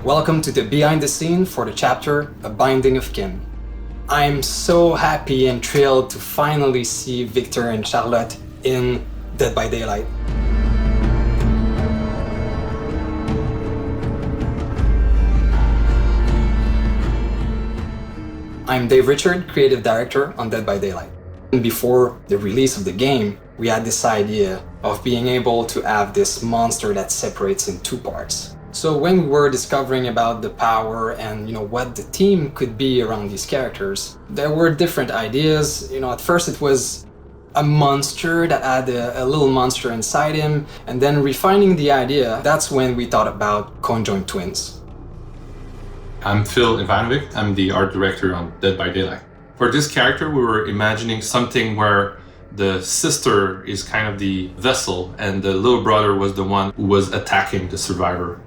Welcome to the behind the scene for the chapter A Binding of Kin. I'm so happy and thrilled to finally see Victor and Charlotte in Dead by Daylight. I'm Dave Richard, Creative Director on Dead by Daylight. Before the release of the game, we had this idea of being able to have this monster that separates in two parts. So when we were discovering about the power and what the team could be around these characters, there were different ideas. At first it was a monster that had a little monster inside him, and then refining the idea, that's when we thought about conjoined twins. I'm Filip Ivanović. I'm the art director on Dead by Daylight. For this character, we were imagining something where the sister is kind of the vessel and the little brother was the one who was attacking the survivor.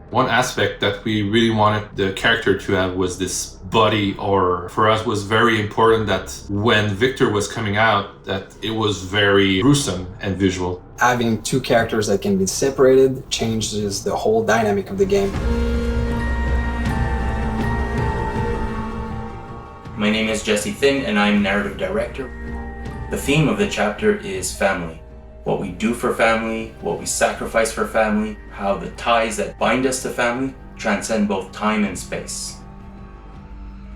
One aspect that we really wanted the character to have was this body horror. For us, it was very important that when Victor was coming out, that it was very gruesome and visual. Having two characters that can be separated changes the whole dynamic of the game. My name is Jessi Thind and I'm Narrative Director. The theme of the chapter is family. What we do for family, what we sacrifice for family, how the ties that bind us to family transcend both time and space.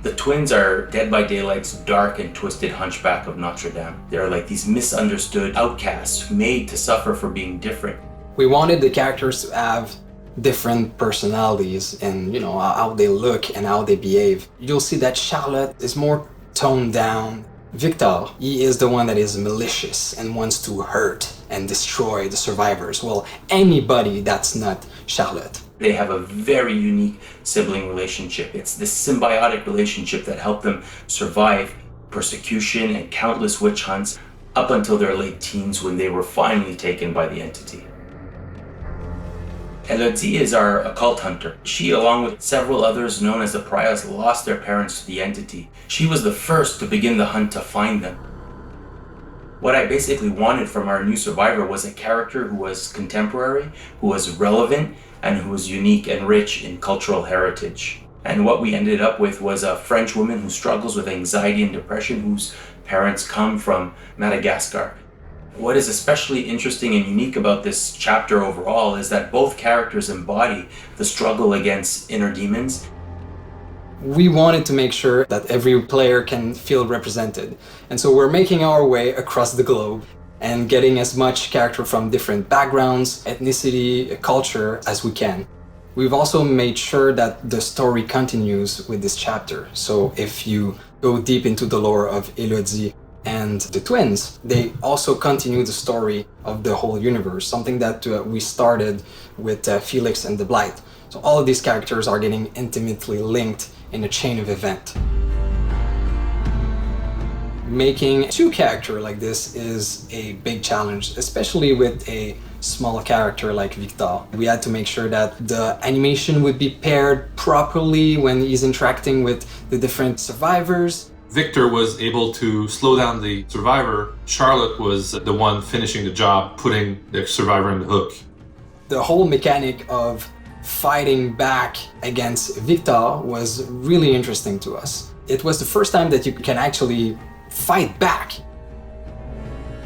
The twins are Dead by Daylight's dark and twisted hunchback of Notre Dame. They're like these misunderstood outcasts made to suffer for being different. We wanted the characters to have different personalities and how they look and how they behave. You'll see that Charlotte is more toned down. Victor, he is the one that is malicious and wants to hurt and destroy the survivors. Well, anybody that's not Charlotte. They have a very unique sibling relationship. It's this symbiotic relationship that helped them survive persecution and countless witch hunts up until their late teens when they were finally taken by the entity. Élodie is our occult hunter. She, along with several others known as the Pariahs, lost their parents to the entity. She was the first to begin the hunt to find them. What I basically wanted from our new survivor was a character who was contemporary, who was relevant, and who was unique and rich in cultural heritage. And what we ended up with was a French woman who struggles with anxiety and depression, whose parents come from Madagascar. What is especially interesting and unique about this chapter overall is that both characters embody the struggle against inner demons. We wanted to make sure that every player can feel represented. And so we're making our way across the globe and getting as much character from different backgrounds, ethnicity, culture as we can. We've also made sure that the story continues with this chapter. So if you go deep into the lore of Élodie and the twins, they also continue the story of the whole universe, something that we started with Felix and the Blight. So all of these characters are getting intimately linked in a chain of event. Making two characters like this is a big challenge, especially with a small character like Victor. We had to make sure that the animation would be paired properly when he's interacting with the different survivors. Victor was able to slow down the survivor. Charlotte was the one finishing the job, putting the survivor in the hook. The whole mechanic of fighting back against Victor was really interesting to us. It was the first time that you can actually fight back.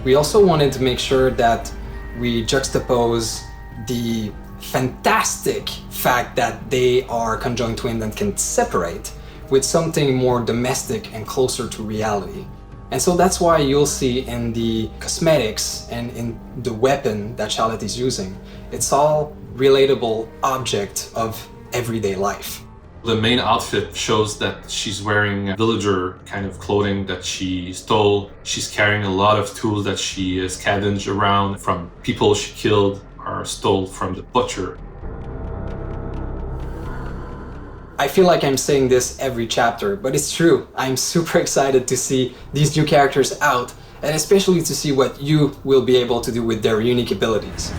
We also wanted to make sure that we juxtapose the fantastic fact that they are conjoined twins and can separate with something more domestic and closer to reality. And so that's why you'll see in the cosmetics and in the weapon that Charlotte is using, it's all relatable object of everyday life. The main outfit shows that she's wearing villager kind of clothing that she stole. She's carrying a lot of tools that she scavenged around from people she killed or stole from the butcher. I feel like I'm saying this every chapter, but it's true. I'm super excited to see these new characters out, and especially to see what you will be able to do with their unique abilities.